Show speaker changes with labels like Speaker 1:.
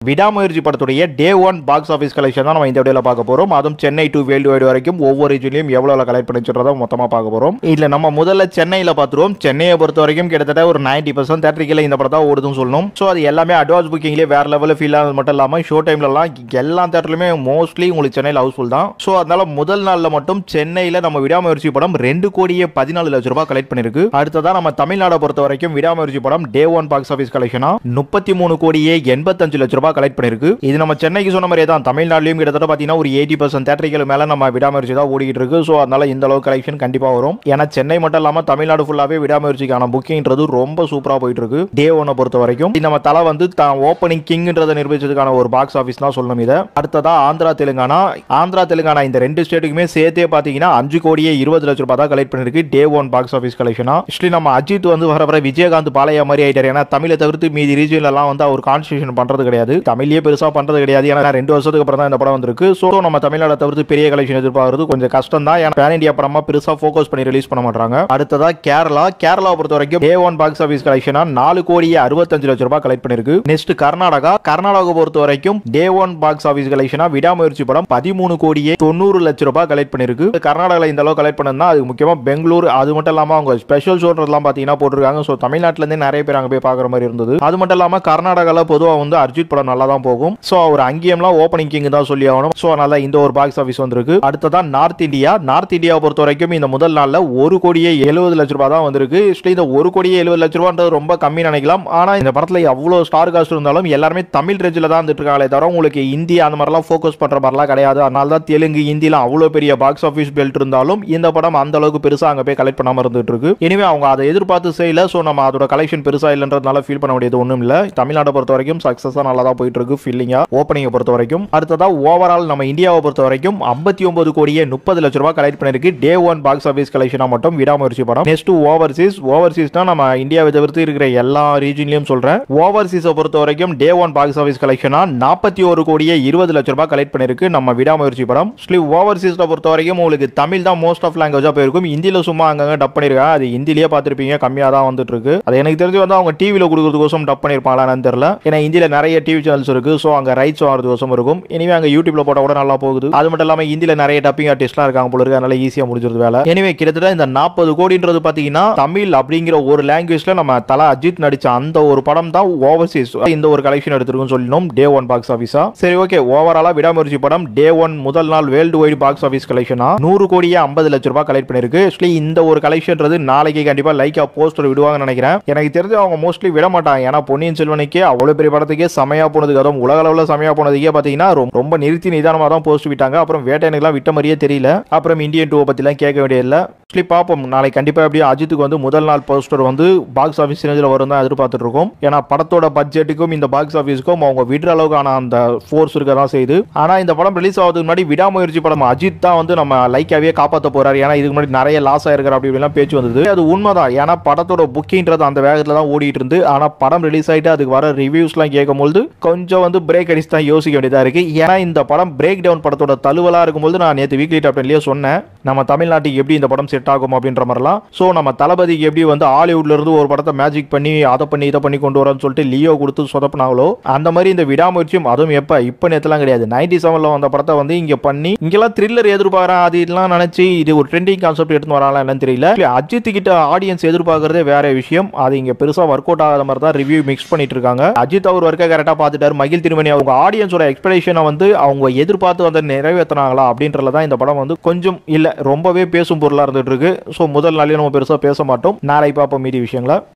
Speaker 1: விடாமுயற்சி படத்துடைய டே 1 box office collection தான் நம்ம இந்த வீடியோல பார்க்க போறோம். அதுவும் சென்னை டு வேர்ல்டு வைடு வரைக்கும் ஒவ்வொரு ரீஜன்லயும் எவ்வளவு கலெக்ட் பண்ணிச்சிருந்தா மொத்தமா பார்க்க போறோம். இதுல நம்ம முதல்ல சென்னையில பார்த்துருவோம். சென்னையை பொறுத்த வரைக்கும் கிட்டத்தட்ட ஒரு 90% தேட்டரிக்கல இந்த படம் தான் ஓடுதுன்னு சொல்லணும். ஸோ அது எல்லாமே அட்வான்ஸ் புக்கிங்லேயே வேற லெவலில் ஃபீல் ஆனது மட்டும் இல்லாமல் ஷோ டைம்லலாம் எல்லா தேட்டர்லையுமே மோஸ்ட்லி உங்களுக்கு சென்னையில் ஹவுஸ்ஃபுல் தான். ஸோ அதனால முதல் நாளில் மட்டும் சென்னையில் நம்ம விடாமுயற்சி படம் 2,14,00,000 ரூபாய் கலெக்ட் பண்ணிருக்கு. அடுத்ததான் நம்ம தமிழ்நாடை பொறுத்த வரைக்கும் விடாமுயற்சி படம் டே 1 பாக்ஸ் ஆஃபீஸ் கலெக்ஷனா 33,85,00,000 ரூபாய் கலெக்ட் பண்ணிருக்கு. இது நம்ம சென்னைக்கு சொன்ன மாதிரியே தான் தமிழ்நாட்டிலும் கிட்டத்தட்ட பார்த்தீங்கன்னா ஒரு 80% தேட்டரிக்கல் மேல நம்ம விடாமுயற்சி தான் ஓடிட்டு இருக்கு. ஸோ அதனால இந்த அளவு கலெக்ஷன் கண்டிப்பா வரும். ஏன்னா சென்னை மட்டும் இல்லாம தமிழ்நாடு ஃபுல்லாவே விடாமுயற்சிக்கான புக்கிங்ன்றது ரொம்ப சூப்பரா போயிட்டு இருக்கு. டே 1 பொறுத்த வரைக்கும் நம்ம தலை வந்து ஓப்பனிங் கிங்ன்றதை நிரூபிச்சதுக்கான ஒரு பாக்ஸ் ஆஃபீஸ் தான் சொல்லணும். இதை அடுத்ததா ஆந்திரா தெலுங்கானா இந்த ரெண்டு ஸ்டேட்டுக்குமே சேர்த்தே பாத்தீங்கன்னா 5,20,00,000 ரூபாய் தான் கலெக்ட் பண்ணிருக்கு டே 1 பாக்ஸ் ஆஃபீஸ் கலெக்ஷனா. ஆக்சுவலி நம்ம அஜித் வந்து வர விஜயகாந்த் பாலையா மாதிரி ஆயிட்டாரு. ஏன்னா தமிழை தவிர்த்து மீதி ரீஜன்ல எல்லாம் வந்து அவர் கான்ஸ்டியூஷன் பண்றது கிடையாது, தமிழ்லயே பெருசா பண்றது கிடையாது. ஏன்னா 2 வருஷத்துக்கு அப்புறம் தான் இந்த படம் வந்திருக்கு. ஸோ நம்ம தமிழ்நாடு தவிர்த்து பெரிய கலெக்ஷன் எதிர்பார்க்கறது கொஞ்சம் கஷ்டம் தான். ஏன்னா பேன் இந்தியா படமா பெருசா ஃபோக்கஸ் பண்ணி ரிலீஸ் பண்ண மாட்டாங்க. அடுத்ததா கேரளா பொறுத்த வரைக்கும் டே 1 பாக்ஸ் ஆஃபீஸ் கலெக்ஷனா 4,65,00,000 ரூபாய் கலெக்ட் பண்ணிருக்கு. நெக்ஸ்ட் கர்நாடகா பொறுத்த வரைக்கும் டே 1 பாக்ஸ் ஆஃபீஸ் கலெக்ஷனா விடாமுயற்சி படம் 13,90,00,000 ரூபாய் கலெக்ட் பண்ணிருக்கு. கர்நாடகால இந்த அளவு கலெக்ட் பண்ணா அது முக்கியமா பெங்களூர், அது மட்டும் இல்லாம அவங்க ஸ்பெஷல் ஷோன்றதெல்லாம் பாத்தீங்கன்னா போட்டிருக்காங்க. ஸோ தமிழ்நாட்டில இருந்து நிறைய பேர் அங்க போய் பாக்குற மாதிரி இருந்தது. அது மட்டும் இல்லாம கர்நாடகால பொதுவா வந்து அர்ஜித் படம் நல்லா தான் போகும். ஸோ அவர் அங்கேயெல்லாம் ஓப்பனிங் கிங் தான் சொல்லி ஆகணும். ஸோ அதனால இந்த ஒரு பாக்ஸ் ஆஃபீஸ் வந்திருக்கு. அடுத்ததான் நார்த் இந்தியா பொறுத்த வரைக்கும் இந்த முதல் நாள்ல 1,70,00,000 ரூபாய் தான் வந்திருக்கு. இந்த 1,70,00,000 ரூபாய் ரொம்ப கம்மி நினைக்கலாம். ஆனா இந்த படத்துல எவ்வளவு ஸ்டார் காஸ்ட் இருந்தாலும் எல்லாருமே தமிழ் ரேஞ்சில தான் வந்துட்டு இருக்காங்களே தவிர உங்களுக்கு இந்தி அந்த மாதிரிலாம் ஃபோக்கஸ் பண்ற மாதிரிலாம் கிடையாது. அதனால தான் தெலுங்கு ஹிந்தில அவ்வளவு பெரிய பாக்ஸ் ஆஃபீஸ் பெல்ட் இருந்தாலும் இந்த படம் அந்த அளவுக்கு பெருசா அங்க போய் கலெக்ட் பண்ணாம இருந்துட்டு இருக்கு. எனவே அவங்க அதை எதிர்பார்த்து செய்யல. ஸோ நம்ம அதோட கலெக்ஷன் பெருசா இல்லைன்றதுனால ஃபீல் பண்ண வேண்டியது ஒன்றும் இல்லை. தமிழ்நாட்டை பொறுத்த வரைக்கும் சக்சஸா நல்லா தான் போயிட்டு இருக்கு ஃபீலிங்கா ஓப்பனிங்கை பொறுத்த வரைக்கும். அடுத்ததா ஓவரால் நம்ம இந்தியாவை பொறுத்த வரைக்கும் 59,30,00,000 ரூபாய் கலெக்ட் பண்ணிருக்கு டே 1 பாக்ஸ் ஆஃபீஸ் கலெக்ஷனா மட்டும் விடாமுயற்சி படம். நெக்ஸ்ட் ஓவர்சீஸ்னா நம்ம இந்தியாவை தவிர்த்து இருக்கிற எல்லா ரீஜன்லயும் சொல்றேன். ஓவர்சீஸை பொறுத்த வரைக்கும் டே 1 பாக்ஸ் ஆஃபீஸ் கலெக்ஷனா 41,20,00,000 ரூபாய் கலெக்ட் பண்ணிருக்கு நம்ம விடாமுயற்சி படம். ஓவர்சீஸ்ல பொறுத்த வரைக்கும் உங்களுக்கு தமிழ் தான் மோஸ்ட் ஆஃப் லாங்குவேஜா போயிருக்கும். இந்தியில சும்மா அங்கங்க டப் பண்ணிருக்காங்க. அது ஹிந்திலேயே பார்த்திருப்பீங்க, கம்மியா தான் வந்துட்டு இருக்கு. அது எனக்கு தெரிஞ்சு வந்து அவங்க டிவில கொடுக்கறதுக்கோசம் டப் பண்ணிருப்பாங்களான்னு தெரியல. ஏன்னா இந்தியில நிறைய டிவி சேனல்ஸ் இருக்கு. ஸோ அங்க ரைட்ஸ் வாங்குறதுக்கோசம் இருக்கும். இனிமே அங்க யூடியூப்ல போட்டா கூட நல்லா போகுது. அது மட்டும் இல்லாம இந்தியில நிறைய டப்பிங் ஆர்டிஸ்ட்லாம் இருக்காங்க போல இருக்கு. அதனால ஈஸியா முடிஞ்சிருது வேலை. எனவே கிட்டத்தட்ட இந்த 40 கோடின்றது பாத்தீங்கன்னா தமிழ் அப்படிங்கிற ஒரு லாங்குவேஜ்ல நம்ம தல அஜித் நடிச்ச அந்த ஒரு படம் தான் ஓவர்சீஸ் இந்த ஒரு கலெக்ஷன் எடுத்திருக்குன்னு சொல்லணும் டே 1 பாக்ஸ் ஆஃபீஸா. சரி, ஓகே. ஓவராலா விடாமுயற்சி படம் டே 1 முதல் நாள் வேர்ல்டு வைடு பாக்ஸ் ஆஃபீஸ் கலெக்ஷனா 100,50,00,000 ரூபாய் கலெக்ட் பண்ணிருக்கு. இந்த ஒரு கலெக்ஷன்றது நாளைக்கு கண்டிப்பா லைக்கா போஸ்டர் விடுவாங்கன்னு நினைக்கிறேன். எனக்கு தெரிஞ்சு அவங்க மோஸ்ட்லி விட மாட்டாங்க. ஏன்னா பொன்னியின் செல்வனுக்கே அவ்வளவு பெரிய படத்துக்கே சமையா போனதுக்கு, அதுவும் உலக அளவுல சமையா போனதுக்கே பாத்தீங்கன்னா ரொம்ப நிறுத்தி நிதானமா தான் போஸ்ட் விட்டாங்க. அப்புறம் வேட்டையனுக்குலாம் விட்ட மாதிரியே தெரியல. அப்புறம் இந்தியன் 2 பத்திலாம் கேட்க வேண்டிய இல்ல. பாப்போம் நாளைக்கு கண்டிப்பா எப்படி அஜித்துக்கு வந்து முதல் நாள் போஸ்டர் வந்து பாக்ஸ் ஆஃபீஸ் ரேஞ்சில் வரும் தான் எதிர்பார்த்துட்டு இருக்கோம். ஏன்னா படத்தோட பட்ஜெட்டுக்கும் இந்த பாக்ஸ் ஆஃபீஸ்க்கும் அவங்க விடுற அளவுக்கான அந்த ஃபோர்ஸ் இருக்க தான் செய்யுது. ஆனா இந்த படம் ரிலீஸ் ஆகிறதுக்கு முன்னாடி விடாமுயற்சி படம் அஜித் தான் வந்து நம்ம லைக்காவே காப்பாற்ற போறாரு. ஏன்னா இதுக்கு முன்னாடி நிறைய லாஸ் ஆயிருக்காரு அப்படிலாம் பேச்சு வந்தது. அது உண்மைதான். ஏன்னா படத்தோட புக்கிங்கிறது அந்த வேகத்துல தான் ஓடிட்டு இருந்து. ஆனா படம் ரிலீஸ் ஆயிட்டு அதுக்கு வர ரிவ்யூஸ்லாம் கேட்கும்போது கொஞ்சம் வந்து பிரேக் அடிச்சு தான் யோசிக்க வேண்டியதா இருக்கு. ஏன்னா இந்த படம் பிரேக் டவுன் படத்தோட தழுவலா இருக்கும்போது நான் நேற்று வீக்லி டாப் 10லயே சொன்னேன் நம்ம தமிழ்நாட்டுக்கு எப்படி இந்த படம் செட் ஆகும் அப்படின்ற மாதிரிலாம். ஸோ நம்ம தளபதிக்கு எப்படி வந்து ஹாலிவுட்ல இருந்து ஒரு படத்தை மேஜிக் பண்ணி அதை பண்ணி இதை பண்ணி கொண்டு வரோம்னு சொல்லிட்டு லியோ கொடுத்து சொதப்பினாங்களோ அந்த மாதிரி இந்த விடாமுயற்சியும் அதுவும் இப்போ நேற்றுலாம் கிடையாது. 97ல வந்த படத்தை வந்து இங்க பண்ணி இங்கெல்லாம் த்ரில்லர் எதிர்பார்க்கறேன் அது இதெல்லாம் நினைச்சு இது ஒரு ட்ரெண்டிங் கான்செப்ட் எடுத்து வராங்களா என்னன்னு தெரியல. அஜித் கிட்ட ஆடியன்ஸ் எதிர்பார்க்கறதே வேற விஷயம். அது இங்க பெருசா ஒர்க் அவுட் ஆகாத மாதிரி தான் ரிவ்யூ மிக்ஸ் பண்ணிட்டு இருக்காங்க. அஜித் அவர் ஒர்க்கை கரெக்டா பார்த்துட்டாரு. மகிழ் திருமணி அவங்க ஆடியன்ஸோட எக்ஸ்பெக்டேஷனை வந்து அவங்க எதிர்பார்த்து வந்து நிறைவேற்றினாங்களா அப்படின்றதான் இந்த படம் வந்து கொஞ்சம் இல்ல ரொம்பவே பேசும் பொருளா இருந்துட்டு இருக்கு. ஸோ முதல் நாளே நம்ம பெருசா பேச மாட்டோம். நாளை பார்ப்போம் மீதி விஷயங்களா.